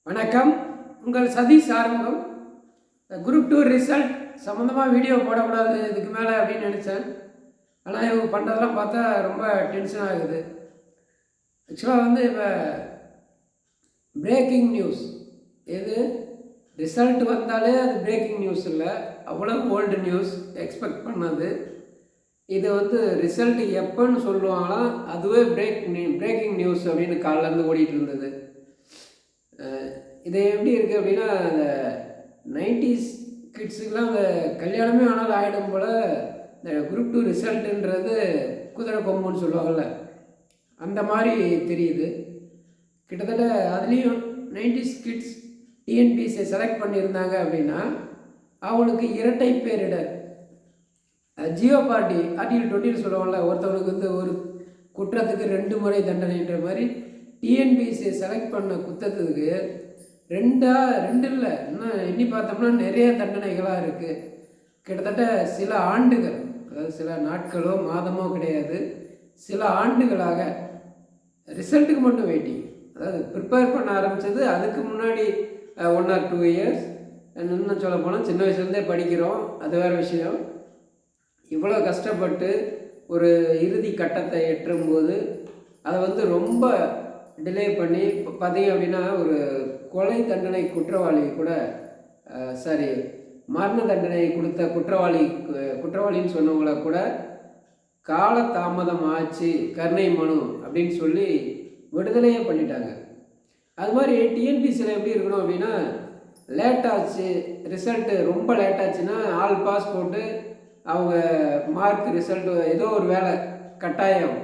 வணக்கம். உங்கள் Satish Arumugam. Group 2 result சம்மந்தமாக வீடியோ போடக்கூடாது இதுக்கு மேலே அப்படின்னு நினச்சேன். ஆனால் இவங்க பண்ணுறதெல்லாம் பார்த்தா ரொம்ப டென்ஷன் ஆகுது. ஆக்சுவலாக இப்போ பிரேக்கிங் நியூஸ் எது ரிசல்ட் வந்தாலே அது பிரேக்கிங் நியூஸ் இல்லை, அவ்வளோ ஓல்டு நியூஸ் எக்ஸ்பெக்ட் பண்ணது. இது ரிசல்ட் எப்போன்னு சொல்லுவாங்களாம், அதுவே பிரேக்கிங் நியூஸ் அப்படின்னு காலிலேருந்து ஓடிட்டு இருந்தது. இது எப்படி இருக்குது அப்படின்னா, அந்த 90s கிட்ஸுக்கெலாம் அந்த கல்யாணமே ஆனால் ஆகிடும் போல் இந்த குரூப் 2 ரிசல்ட்டுன்றது குதிரை கொம்புன்னு சொல்லுவாங்கள்ல, அந்த மாதிரி தெரியுது. கிட்டத்தட்ட அதுலேயும் 90s கிட்ஸ் டிஎன்பிஎஸ்சியை செலக்ட் பண்ணியிருந்தாங்க அப்படின்னா அவங்களுக்கு இரட்டை பேரிடர், ஜியோபார்ட்டி ஆர்டிகல் 20 சொல்லுவாங்கள்ல, ஒருத்தவங்களுக்கு ஒரு குற்றத்துக்கு 2 முறை தண்டனைன்ற மாதிரி டிஎன்பிஎஸ்சியை செலக்ட் பண்ண குற்றத்துக்கு 2 இல்லை, இன்னும் எண்ணி பார்த்தோம்னா நிறைய தண்டனைகளாக இருக்குது. கிட்டத்தட்ட சில ஆண்டுகள், அதாவது சில நாட்களோ மாதமோ கிடையாது, சில ஆண்டுகளாக ரிசல்ட்டுக்கு மட்டும் வெயிட்டிங். அதாவது ப்ரிப்பேர் பண்ண ஆரம்பித்தது அதுக்கு முன்னாடி 1 or 2 இயர்ஸ், இன்னும் சொல்ல போனால் சின்ன வயசுலேருந்தே படிக்கிறோம், அது வேறு விஷயம். இவ்வளோ கஷ்டப்பட்டு ஒரு இறுதி கட்டத்தை எட்டும்போது அதை ரொம்ப டிலே பண்ணி பார்த்தீங்க அப்படின்னா, ஒரு கொலை தண்டனை குற்றவாளி கூட மரண தண்டனை கொடுத்த குற்றவாளின்னு சொன்னவங்கள கூட கால தாமதம் ஆச்சு, கருணை மனு அப்படின்னு சொல்லி விடுதலையே பண்ணிட்டாங்க. அது மாதிரி டிஎன்பிசியில் எப்படி இருக்கணும் அப்படின்னா, லேட் ஆச்சு ரிசல்ட்டு, ரொம்ப லேட் ஆச்சுன்னா ஆல் பாஸ் போட்டு அவங்க மார்க் ரிசல்ட்டு ஏதோ ஒரு வேலை கட்டாயம்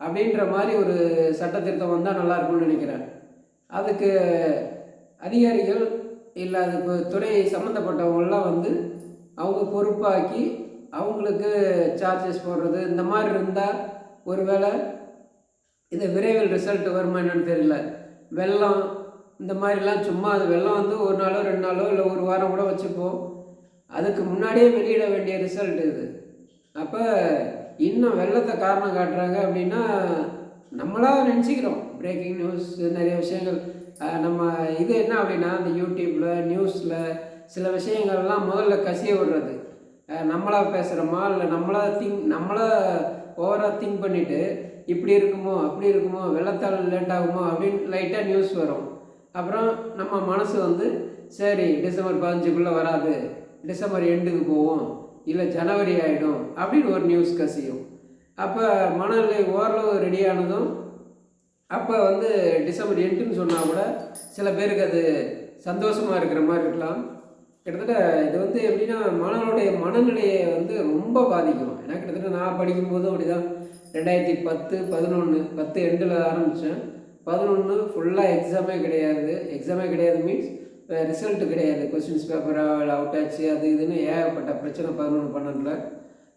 அப்படின்ற மாதிரி ஒரு சட்ட திருத்தம் வந்தால் நல்லாயிருக்கும்னு நினைக்கிறேன். அதுக்கு அதிகாரிகள் இல்லை அதுக்கு துறை சம்மந்தப்பட்டவங்களாம் அவங்க பொறுப்பாக்கி அவங்களுக்கு சார்ஜஸ் போடுறது இந்த மாதிரி இருந்தால் ஒரு வேளை இது விரைவில் ரிசல்ட் வருமா என்னன்னு தெரியல. வெள்ளம் இந்த மாதிரிலாம் சும்மா அது வெள்ளம் 1 நாளோ 2 நாளோ இல்லை 1 வாரம் கூட வச்சுப்போம், அதுக்கு முன்னாடியே வெளியிட வேண்டிய ரிசல்ட் இது. அப்போ இன்னும் வெள்ளத்தை காரணம் காட்டுறாங்க அப்படின்னா நம்மளாக நினச்சிக்கிறோம் பிரேக்கிங் நியூஸ் நிறைய விஷயங்கள். நம்ம இது என்ன அப்படின்னா, இந்த யூடியூப்பில் நியூஸில் சில விஷயங்கள்லாம் முதல்ல கசிய விடுறது, நம்மளாக பேசுகிறோமா இல்லை நம்மளா ஓவராக திங்க் பண்ணிவிட்டு இப்படி இருக்குமோ அப்படி இருக்குமோ வெள்ளத்தால் லேட் ஆகுமோ அப்படின்னு லைட்டாக நியூஸ் வரும். அப்புறம் நம்ம மனசு சரி டிசம்பர் 15க்குள்ளே வராது, டிசம்பர் எண்டுக்கு போவோம், இல்லை ஜனவரி ஆகிடும் அப்படின்னு ஒரு நியூஸ் கசியும். அப்போ மனநிலை ஓரளவு ரெடியானதும் அப்போ டிசம்பர் எண்டுன்னு சொன்னால் கூட சில பேருக்கு அது சந்தோஷமாக இருக்கிற மாதிரி இருக்கலாம். கிட்டத்தட்ட இது எப்படின்னா மனநிலையை ரொம்ப பாதிக்கும். ஏன்னா கிட்டத்தட்ட நான் படிக்கும்போதும் அப்படி தான். 2010 எண்டில் ஆரம்பித்தேன், 11 ஃபுல்லாக எக்ஸாமே கிடையாது மீன்ஸ் ரிசல்ட்டு கிடையாது, கொஸ்டின்ஸ் பேப்பராக அவுட் ஆச்சு, அது இதுன்னு ஏகப்பட்ட பிரச்சனை 11 12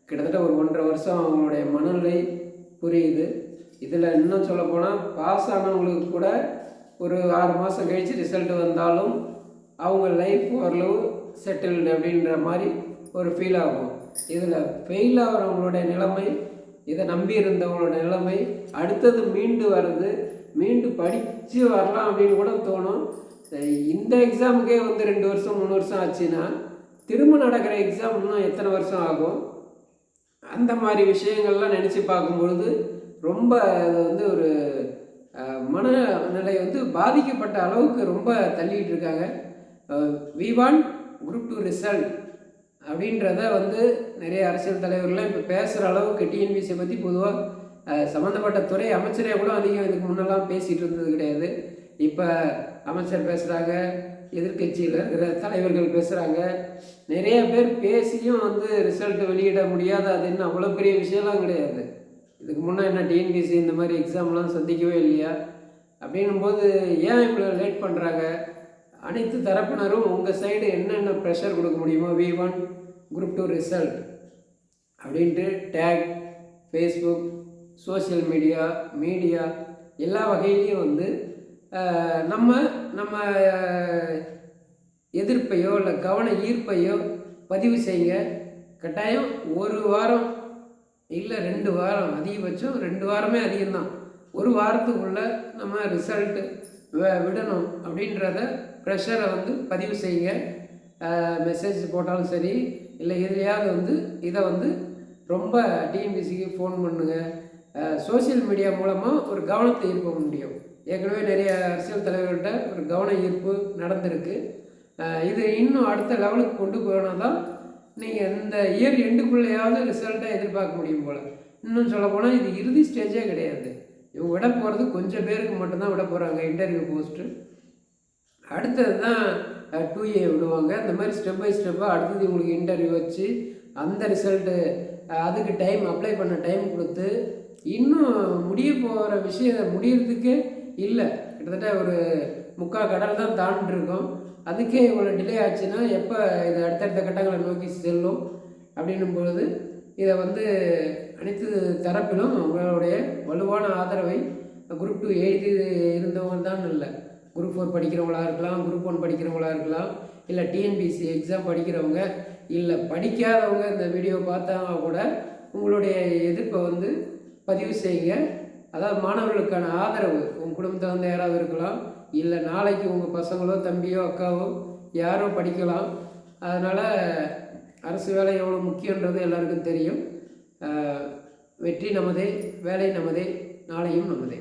கிட்டத்தட்ட ஒரு 1.5 வருஷம் அவங்களுடைய மனநிலை புரியுது. இதில் இன்னும் சொல்லப்போனால் பாஸ் ஆனவங்களுக்கு கூட ஒரு 6 மாதம் கழித்து ரிசல்ட் வந்தாலும் அவங்க லைஃப் ஓரளவு செட்டில்டு அப்படின்ற மாதிரி ஒரு ஃபீல் ஆகும். இதில் ஃபெயில் ஆகிறவங்களுடைய நிலைமை, இதை நம்பி இருந்தவங்களோட நிலைமை, அடுத்தது மீண்டு படித்து வரலாம் அப்படின்னு கூட தோணும். இந்த எக்ஸாமுக்கே 2 வருஷம் 3 வருஷம் ஆச்சுன்னா திரும்ப நடக்கிற எக்ஸாம் இன்னும் எத்தனை வருஷம் ஆகும்? அந்த மாதிரி விஷயங்கள்லாம் நினச்சி பார்க்கும்பொழுது ரொம்ப அது ஒரு மனநிலை பாதிக்கப்பட்ட அளவுக்கு ரொம்ப தள்ளிகிட்டு இருக்காங்க. வி வாண்ட் குரூப் 2 ரிசல்ட் அப்படின்றத நிறைய அரசியல் தலைவர்கள்லாம் இப்போ பேசுகிற அளவுக்கு டிஎன்பிசியை பற்றி பொதுவாக சம்மந்தப்பட்ட துறை அமைச்சரே கூட அதிகம் இதுக்கு முன்னெல்லாம் பேசிகிட்டு இருந்தது கிடையாது. இப்போ அமைச்சர் பேசுகிறாங்க, எதிர்கட்சியில் இருக்கிற தலைவர்கள் பேசுகிறாங்க, நிறைய பேர் பேசியும் ரிசல்ட் வெளியிட முடியாத அதுன்னு அவ்வளோ பெரிய விஷயம்லாம் கிடையாது. இதுக்கு முன்னே என்ன டிஎன்பிசி இந்த மாதிரி எக்ஸாம்லாம் சந்திக்கவே இல்லையா? அப்படின்னும்போது ஏன் இவ்வளோ லேட் பண்ணுறாங்க? அனைத்து தரப்பினரும் உங்கள் சைடு என்னென்ன ப்ரெஷர் கொடுக்க முடியுமோ, வி வாண்ட் குரூப் 2 ரிசல்ட் அப்படின்ட்டு டேக், ஃபேஸ்புக், சோஷியல் மீடியா எல்லா வகையிலையும் நம்ம எதிர்ப்பையோ இல்லை கவன ஈர்ப்பையோ பதிவு செய்யுங்க. கட்டாயம் 1 வாரம் இல்லை 2 வாரம், அதிகபட்சம் 2 வாரமே அதிகம்தான், 1 வாரத்துக்குள்ளே நம்ம ரிசல்ட்டு விடணும் அப்படின்றத ப்ரெஷரை வந்து பதிவு செய்யுங்க. மெசேஜ் போட்டாலும் சரி, இல்லை எதுலையாவது வந்து இதை வந்து ரொம்ப டிஎன்பிசிக்கு ஃபோன் பண்ணுங்கள். சோசியல் மீடியா மூலமாக ஒரு கவனத்தை ஈர்க்க முடியும். ஏற்கனவே நிறைய அரசியல் தலைவர்கள்ட்ட ஒரு கவன ஈர்ப்பு நடந்திருக்கு. இது இன்னும் அடுத்த லெவலுக்கு கொண்டு போனால் தான் நீங்கள் இந்த இயர் எண்டுக்குள்ளேயாவது ரிசல்ட்டாக எதிர்பார்க்க முடியும் போல். இன்னும் சொல்லப்போனால் இது இறுதி ஸ்டேஜே கிடையாது. இவங்க விட போகிறது கொஞ்சம் பேருக்கு மட்டும்தான் விட போகிறாங்க இன்டர்வியூ போஸ்ட்டு. அடுத்தது தான் 2A விடுவாங்க. இந்த மாதிரி ஸ்டெப் பை ஸ்டெப்பாக அடுத்தது உங்களுக்கு இன்டர்வியூ வச்சு அந்த ரிசல்ட்டு அதுக்கு டைம் அப்ளை பண்ண டைம் கொடுத்து இன்னும் முடிய போகிற விஷயம் முடியறதுக்கே இல்லை. கிட்டத்தட்ட ஒரு 3/4 கடல் தான் தாண்டிருக்கோம். அதுக்கே இவ்வளோ டிலே ஆச்சுன்னா எப்போ இது அடுத்தடுத்த கட்டங்களை நோக்கி செல்லும் அப்படின்னும் பொழுது இதை வந்து அனைத்து தரப்பிலும் உங்களுடைய வலுவான ஆதரவை குரூப் 2 எழுதி இருந்தவங்க தான் இல்லை, குரூப் 4 படிக்கிறவங்களாக இருக்கலாம், குரூப் 1 படிக்கிறவங்களாக இருக்கலாம், இல்லை டிஎன்பிசி எக்ஸாம் படிக்கிறவங்க, இல்லை படிக்காதவங்க இந்த வீடியோ பார்த்தாங்க கூட உங்களுடைய எதிர்ப்பை வந்து பதிவு செய்யுங்க. அதாவது மாணவர்களுக்கான ஆதரவு உங்கள் குடும்பத்தை வந்து யாராவது இருக்கலாம், இல்லை நாளைக்கு உங்கள் பசங்களோ தம்பியோ அக்காவோ யாரோ படிக்கலாம். அதனால் அரசு வேலை எவ்வளோ முக்கியன்றது எல்லாருக்கும் தெரியும். வெற்றி நமதே, வேலை நமதே, நாளையும் நமதே.